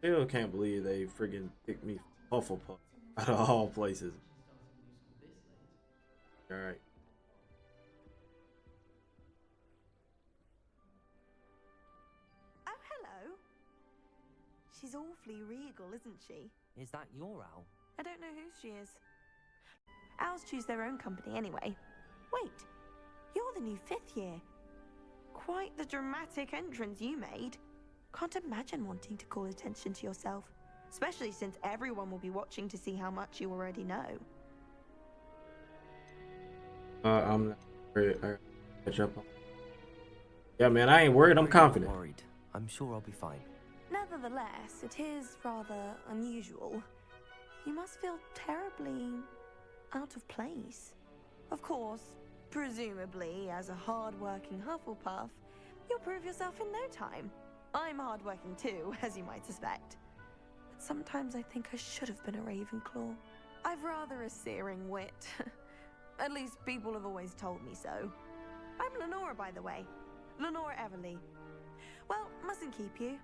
Still can't believe they freaking picked me Hufflepuff out of all places. All right. Oh, hello. She's awfully regal, isn't she? Is that your owl? I don't know who she is. Owls choose their own company anyway. Wait, you're the new 5th year. Quite the dramatic entrance you made. Can't imagine wanting to call attention to yourself, especially since everyone will be watching to see how much you already know. I'm not worried. I gotta catch up on. Yeah, man, I ain't worried. I'm confident. Worried. I'm sure I'll be fine. Nevertheless, it is rather unusual. You must feel terribly out of place. Of course, presumably, as a hard-working Hufflepuff, you'll prove yourself in no time. I'm hard-working too, as you might suspect. But sometimes I think I should have been a Ravenclaw. I've rather a searing wit. At least people have always told me so. I'm Lenora, by the way. Lenora Everly. Well, mustn't keep you.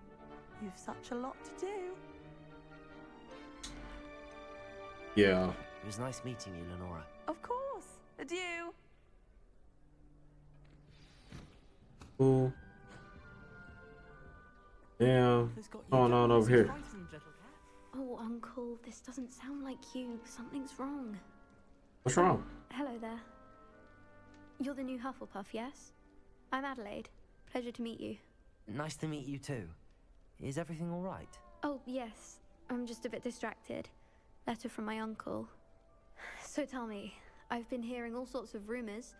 You've such a lot to do. Yeah. It was nice meeting you, Lenora. Of course. Adieu. Cool. Damn. What's going on over here? Oh, Uncle, this doesn't sound like you. Something's wrong. What's wrong? Hello there. You're the new Hufflepuff, yes? I'm Adelaide. Pleasure to meet you. Nice to meet you too. Is everything all right? Oh, yes. I'm just a bit distracted. Letter from my uncle. So tell me, I've been hearing all sorts of rumors.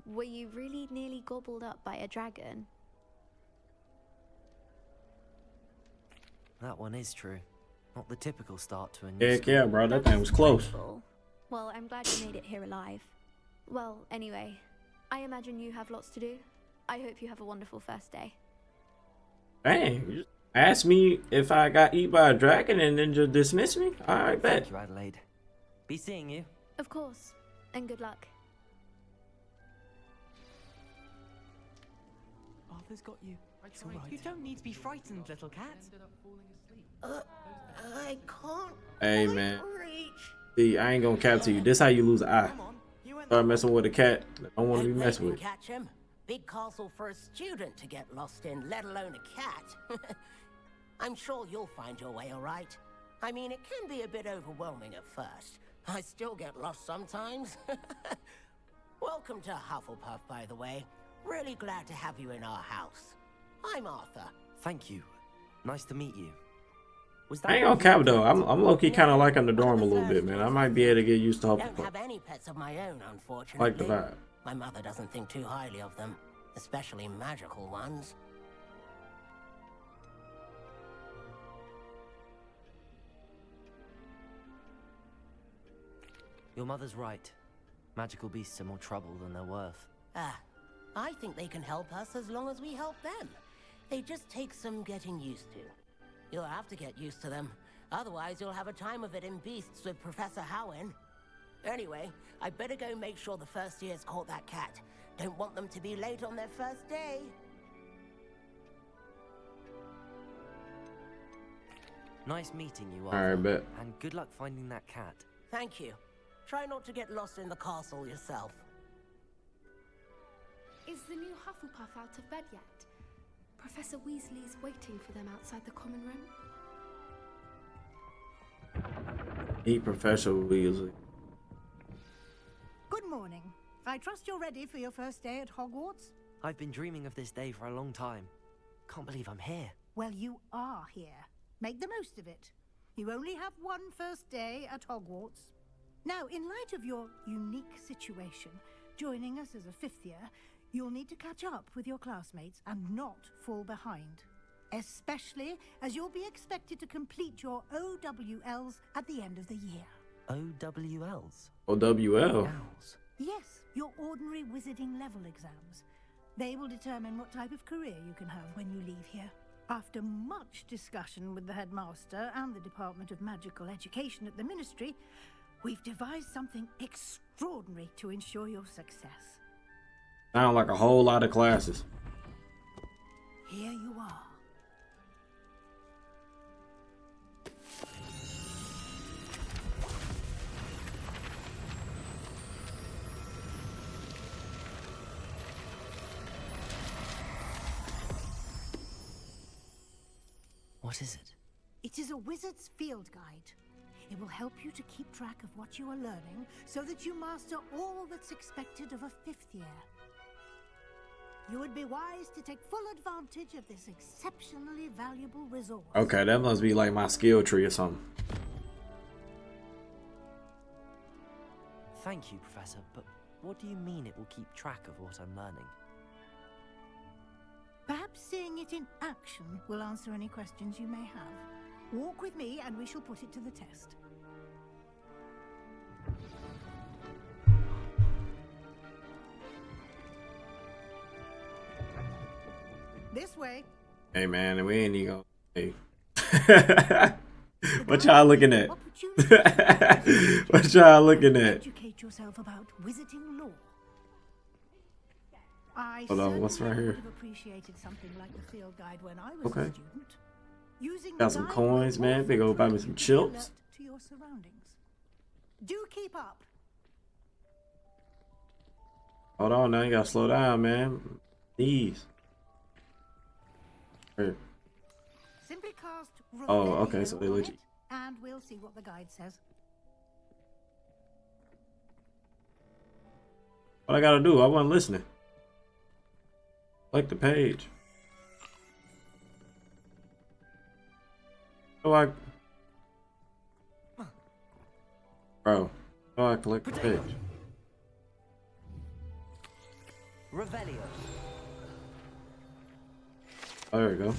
Were you really nearly gobbled up by a dragon? That one is true. Not the typical start to a new Heck school. yeah, bro. That thing was close. Dreadful. Well, I'm glad you made it here alive. Well, anyway, I imagine you have lots to do. I hope you have a wonderful first day. Dang. You just asked me if I got eaten by a dragon and then just dismiss me? All right, bet. Thank you, Adelaide. Be seeing you. Of course, and good luck. Arthur's got you. It's all right. You don't need to be frightened, little cat. I can't Hey, quite man. reach. See, I ain't gonna cap to you. This how you lose an eye. Come on. You and Start messing with a cat that I don't want to be Hope they messed can with. catch him. Big castle for a student to get lost in, let alone a cat. I'm sure you'll find your way all right. I mean, it can be a bit overwhelming at first. I still get lost sometimes. Welcome to Hufflepuff, by the way. Really glad to have you in our house. I'm Arthur. Thank you. Nice to meet you. Was I ain't gonna cap though. I'm low-key kind of liking the dorm a little bit, man. I might be able to get used to Don't Hufflepuff. have any pets of my own, unfortunately. Like the vibe. My mother doesn't think too highly of them, especially magical ones. Your mother's right. Magical beasts are more trouble than they're worth. I think they can help us as long as we help them. They just take some getting used to. You'll have to get used to them. Otherwise, you'll have a time of it in Beasts with Professor Howin. Anyway, I'd better go make sure the first years caught that cat. Don't want them to be late on their first day. Nice meeting you, All Arthur. right, bet. And good luck finding that cat. Thank you. Try not to get lost in the castle yourself. Is the new Hufflepuff out of bed yet? Professor Weasley's waiting for them outside the common room. Eat Professor Weasley. Good morning. I trust you're ready for your first day at Hogwarts? I've been dreaming of this day for a long time. Can't believe I'm here. Well, you are here. Make the most of it. You only have one first day at Hogwarts. Now, in light of your unique situation, joining us as a 5th year, you'll need to catch up with your classmates and not fall behind. Especially as you'll be expected to complete your OWLs at the end of the year. OWLs? OWL. Owls. Yes, your ordinary wizarding level exams. They will determine what type of career you can have when you leave here. After much discussion with the headmaster and the Department of Magical Education at the Ministry, we've devised something extraordinary to ensure your success. Sound like a whole lot of classes. Here you are. What is it? It is a wizard's field guide. It will help you to keep track of what you are learning so that you master all that's expected of a 5th year. You would be wise to take full advantage of this exceptionally valuable resource. Okay, that must be like my skill tree or something. Thank you, Professor, but what do you mean it will keep track of what I'm learning? Perhaps seeing it in action will answer any questions you may have. Walk with me and we shall put it to the test. This way. Hey man, we ain't even gonna. Hey. What y'all looking at? What y'all looking at? Educate yourself about wizarding lore. Hold on, what's right here? Would have appreciated something like the field guide when I was a student. Using Got some coins, man. They go buy me some chips. To your surroundings. Do keep up. Hold on, now you gotta slow down, man. Please. Here. Simply cast Oh, okay, so they on legit. it, and we'll see what the guide says. What I gotta do? I wasn't listening. Like the page. Oh, bro. Oh, I click the page. Revelio. Oh, there we go.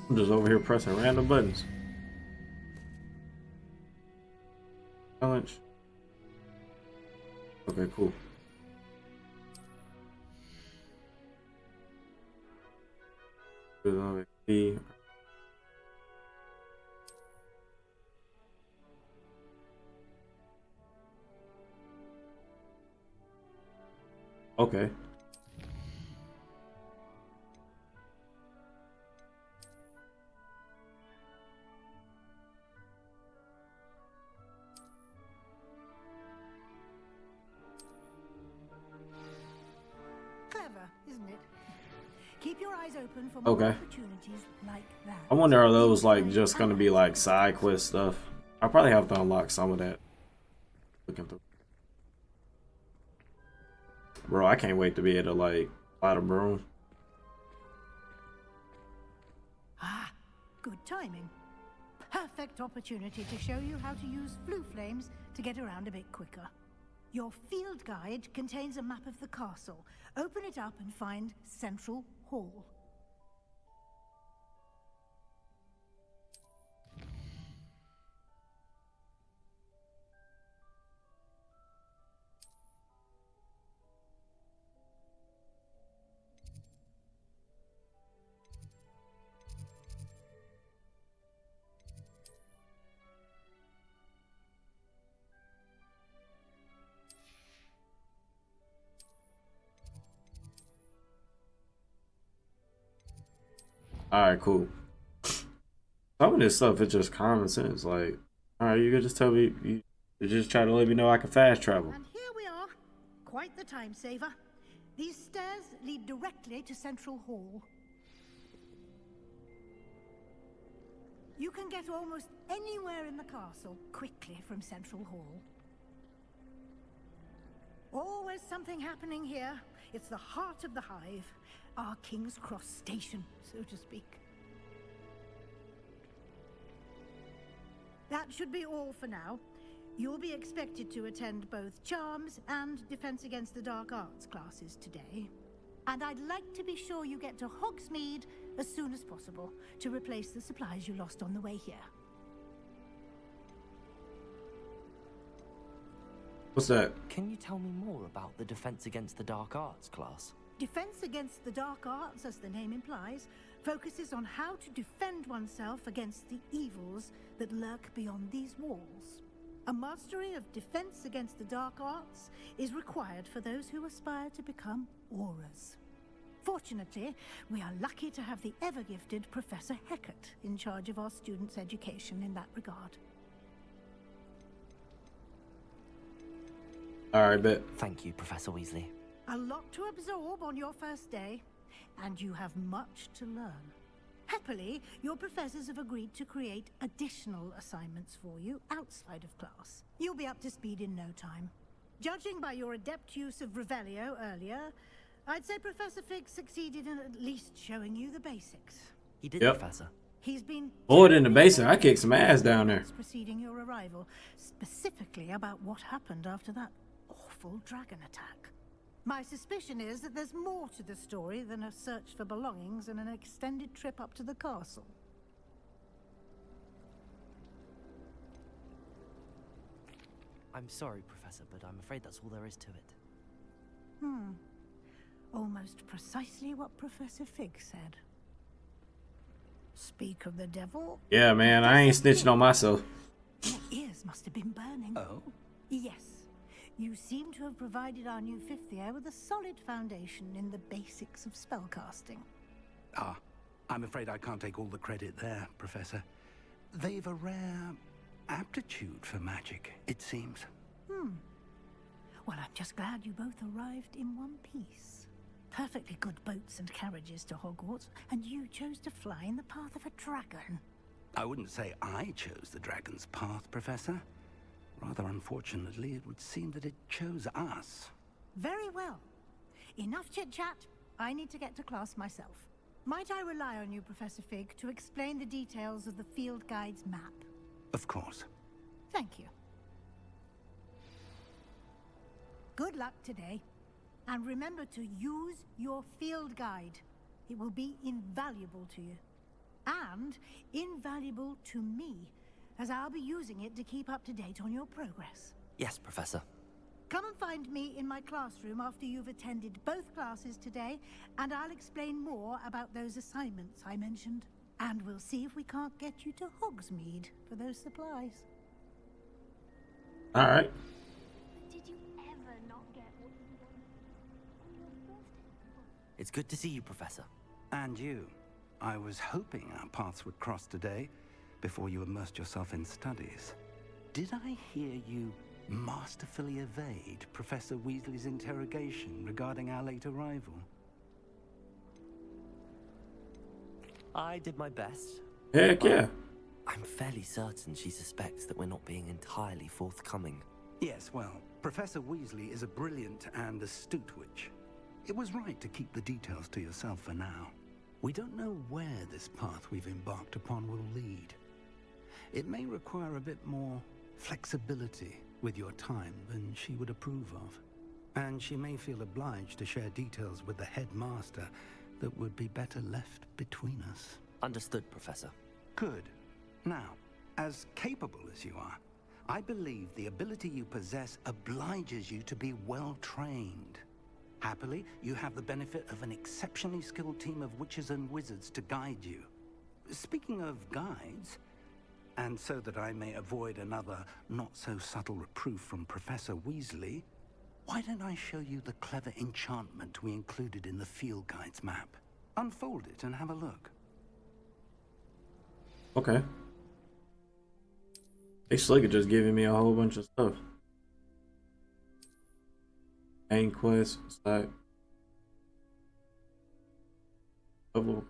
I'm just over here pressing random buttons. Challenge. Okay, cool. XP. Okay. Clever, isn't it? Keep your eyes open for more opportunities like that. I wonder are those like just gonna be like side quest stuff? I probably have to unlock some of that. Looking through. Bro, I can't wait to be able to like fly the broom. Ah, good timing. Perfect opportunity to show you how to use flue flames to get around a bit quicker. Your field guide contains a map of the castle. Open it up and find Central Hall. Alright, cool. Some of this stuff is just common sense. Like, alright, you could just tell me, you just try to let me know I can fast travel. And here we are. Quite the time saver. These stairs lead directly to Central Hall. You can get almost anywhere in the castle quickly from Central Hall. Always something happening here. It's the heart of the hive. Our King's Cross station, so to speak. That should be all for now. You'll be expected to attend both Charms and Defense Against the Dark Arts classes today. And I'd like to be sure you get to Hogsmeade as soon as possible to replace the supplies you lost on the way here. What's that? Can you tell me more about the Defense Against the Dark Arts class? Defense Against the Dark Arts, as the name implies, focuses on how to defend oneself against the evils that lurk beyond these walls. A mastery of Defense Against the Dark Arts is required for those who aspire to become Aurors. Fortunately, we are lucky to have the ever-gifted Professor Hecat in charge of our students' education in that regard. Alright, bet. Thank you, Professor Weasley. A lot to absorb on your first day, and you have much to learn. Happily, your professors have agreed to create additional assignments for you outside of class. You'll be up to speed in no time. Judging by your adept use of Revelio earlier, I'd say Professor Fig succeeded in at least showing you the basics. He did, Yep. Professor. He's been More than the basic. I kicked some ass down there. preceding your arrival, specifically about what happened after that awful dragon attack. My suspicion is that there's more to the story than a search for belongings and an extended trip up to the castle. I'm sorry, Professor, but I'm afraid that's all there is to it. Almost precisely what Professor Fig said. Speak of the devil. Yeah, man, I ain't snitching on myself. Your ears must have been burning. Oh? Yes. You seem to have provided our new fifth year with a solid foundation in the basics of spellcasting. Ah, I'm afraid I can't take all the credit there, Professor. They've a rare aptitude for magic, it seems. Well, I'm just glad you both arrived in one piece. Perfectly good boats and carriages to Hogwarts, and you chose to fly in the path of a dragon. I wouldn't say I chose the dragon's path, Professor. Rather unfortunately, it would seem that it chose us. Very well. Enough chit-chat. I need to get to class myself. Might I rely on you, Professor Fig, to explain the details of the field guide's map? Of course. Thank you. Good luck today. And remember to use your field guide. It will be invaluable to you. And invaluable to me, as I'll be using it to keep up to date on your progress. Yes, Professor. Come and find me in my classroom after you've attended both classes today, and I'll explain more about those assignments I mentioned. And we'll see if we can't get you to Hogsmeade for those supplies. All right. Did you ever not get what you wanted on your first day? It's good to see you, Professor. And you. I was hoping our paths would cross today, before you immersed yourself in studies. Did I hear you masterfully evade Professor Weasley's interrogation regarding our late arrival? I did my best. Heck yeah. I'm fairly certain she suspects that we're not being entirely forthcoming. Yes, well, Professor Weasley is a brilliant and astute witch. It was right to keep the details to yourself for now. We don't know where this path we've embarked upon will lead. It may require a bit more flexibility with your time than she would approve of. And she may feel obliged to share details with the headmaster that would be better left between us. Understood, Professor. Good. Now, as capable as you are, I believe the ability you possess obliges you to be well trained. Happily, you have the benefit of an exceptionally skilled team of witches and wizards to guide you. Speaking of guides, and so that I may avoid another not-so-subtle reproof from Professor Weasley, why don't I show you the clever enchantment we included in the field guide's map? Unfold it and have a look. Okay. They slick at just giving me a whole bunch of stuff. Main quest, side. Level.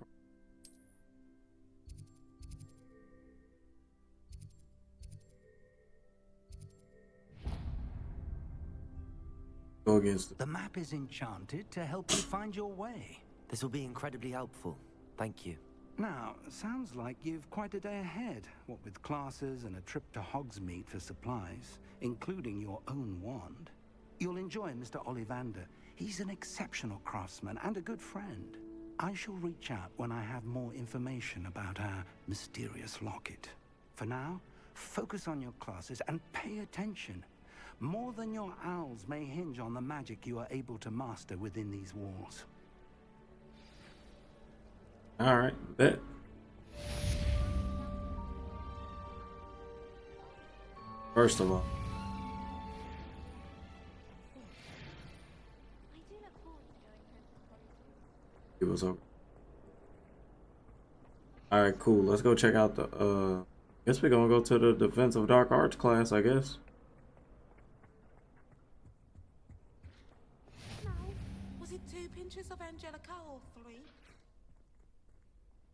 Go against The map is enchanted to help you find your way. This will be incredibly helpful. Thank you. Now, sounds like you've quite a day ahead, what with classes and a trip to Hogsmeade for supplies, including your own wand. You'll enjoy Mr. Ollivander. He's an exceptional craftsman and a good friend. I shall reach out when I have more information about our mysterious locket. For now, focus on your classes and pay attention. More than your owls may hinge on the magic you are able to master within these walls. All right, bet. First of all, I do look forward to going home to college. it was over. All right, cool. Let's go check out the. Guess we're gonna go to the Defense of Dark Arts class, I guess. No. Was it 2 pinches of Angelica or 3?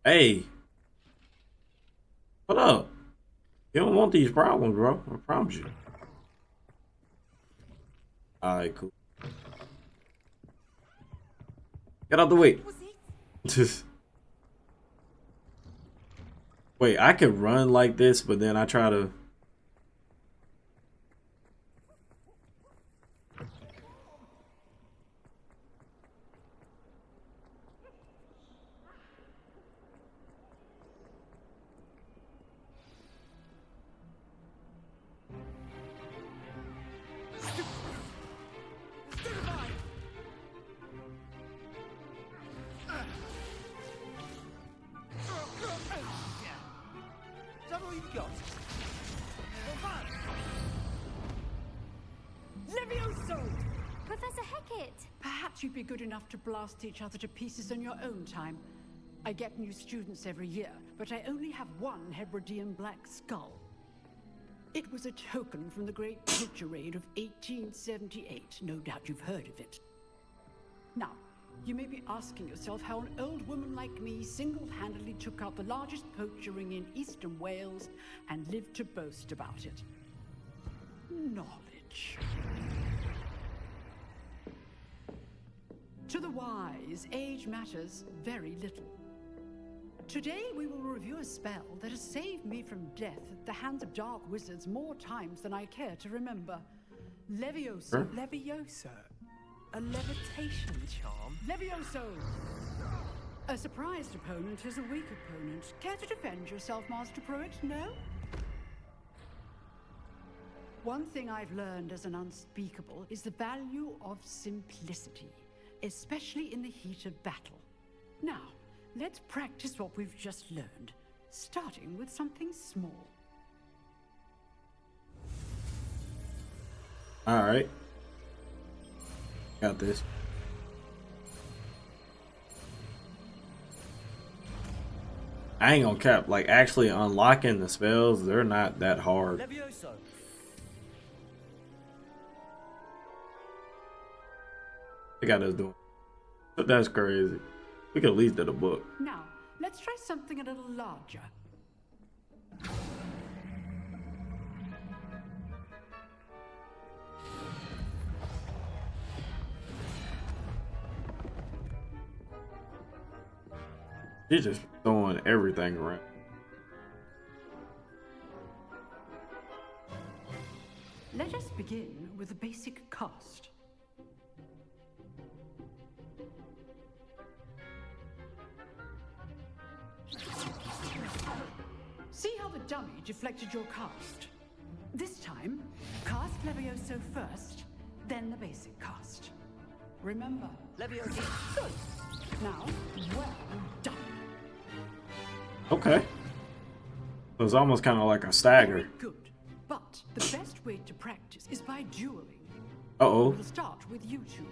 Hey, What up? You don't want these problems, bro. I promise you. Alright, cool. Get out the way. Wait, I can run like this, but then I try to... Professor Hecat! Perhaps you'd be good enough to blast each other to pieces on your own time. I get new students every year, but I only have one Hebridean black skull. It was a token from the Great Poacher Raid of 1878. No doubt you've heard of it. Now, you may be asking yourself how an old woman like me single-handedly took out the largest poacher ring in eastern Wales and lived to boast about it. Knowledge. To the wise, age matters very little. Today we will review a spell that has saved me from death at the hands of dark wizards more times than I care to remember. Levioso. Levioso? A levitation charm? Levioso! A surprised opponent is a weak opponent. Care to defend yourself, Master Pruitt? No? One thing I've learned as an unspeakable is the value of simplicity, especially in the heat of battle. Now, let's practice what we've just learned, starting with something small. All right. Got this. I ain't gonna cap. Like, actually unlocking the spells, they're not that hard. Levioso. They got us doing. But that's crazy. We could at least do the book. Now, let's try something a little larger. She's just throwing everything around. Let us begin with the basic cast. See how the dummy deflected your cast? This time, cast Levioso first, then the basic cast. Remember, Levioso. good. Now, well done. Okay. So it's almost kind of like a stagger. Very good. But the best way to practice is by dueling. Uh-oh. We'll start with you two.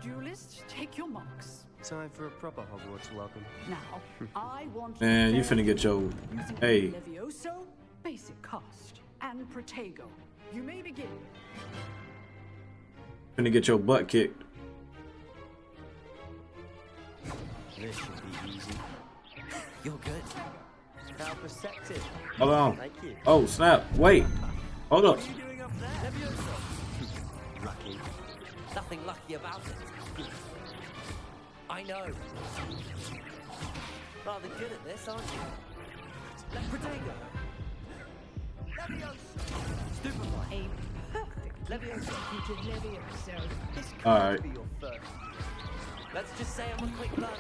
Duelists, take your marks. Time for a proper Hogwarts welcome. Now, I want Man, you finna get your... using Hey. Levioso, basic cast, and Protego. You may begin. Finna get your butt kicked. This should be easy. You're good. How perceptive. Hold on. Thank you. Oh, snap. Wait. Hold up. What are you doing up there? Levioso. Lucky. Nothing lucky about it. I know. Rather good at this, aren't you? Protego. Levioso. Stupefy. A perfect Levioso. executed Levioso. This could Alright. be your first. Let's just say I'm a quick learner.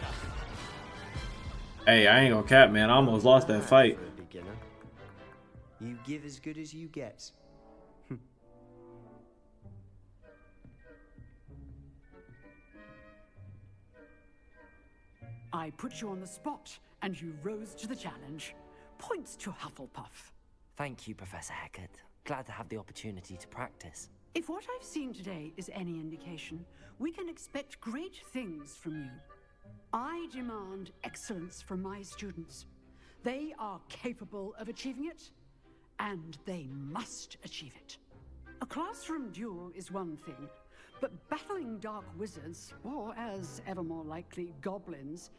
Hey, I ain't gonna cap, man. I almost lost that fight. For a beginner. You give as good as you get. I put you on the spot, and you rose to the challenge. Points to Hufflepuff. Thank you, Professor Hecat. Glad to have the opportunity to practice. If what I've seen today is any indication, we can expect great things from you. I demand excellence from my students. They are capable of achieving it, and they must achieve it. A classroom duel is one thing, but battling dark wizards, or as ever more likely, goblins,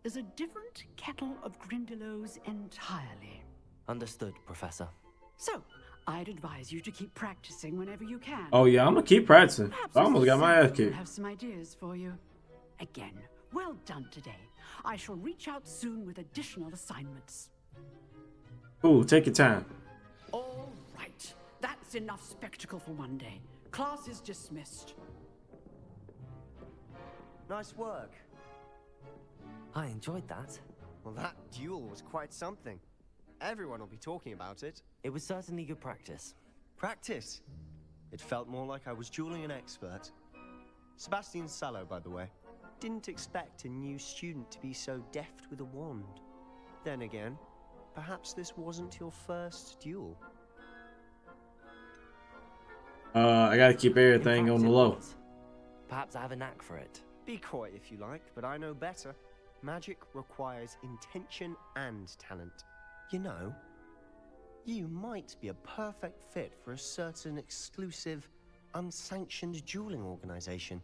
is a different kettle of Grindylows entirely. Understood, Professor. So, I'd advise you to keep practicing whenever you can. Oh yeah, I'm gonna keep practicing. Perhaps I almost got my ass I kicked. have some ideas for you. Again, well done today. I shall reach out soon with additional assignments. Ooh, take your time. All right. That's enough spectacle for one day. Class is dismissed. Nice work. I enjoyed that. Well, that duel was quite something. Everyone will be talking about it. It was certainly good practice. Practice? It felt more like I was dueling an expert. Sebastian Sallow, by the way. Didn't expect a new student to be so deft with a wand. Then again, perhaps this wasn't your first duel. I gotta keep everything on the low. Perhaps I have a knack for it. Be coy if you like, but I know better. Magic requires intention and talent. You know, you might be a perfect fit for a certain exclusive, unsanctioned dueling organization.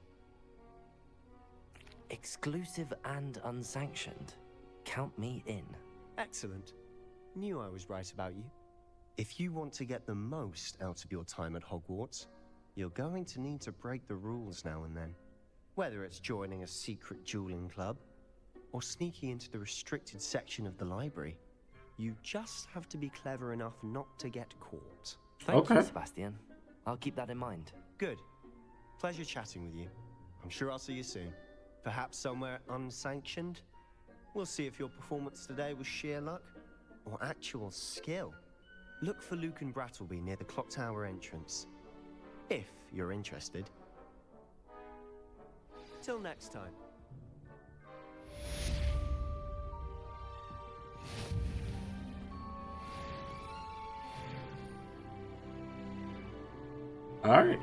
Exclusive and unsanctioned. Count me in. Excellent. Knew I was right about you. If you want to get the most out of your time at Hogwarts, you're going to need to break the rules now and then. Whether it's joining a secret dueling club, or sneaking into the restricted section of the library, you just have to be clever enough not to get caught. Thank you, Sebastian. I'll keep that in mind. Good. Pleasure chatting with you. I'm sure I'll see you soon. Perhaps somewhere unsanctioned? We'll see if your performance today was sheer luck or actual skill. Look for Luke and Brattleby near the clock tower entrance, if you're interested. Till next time. All right.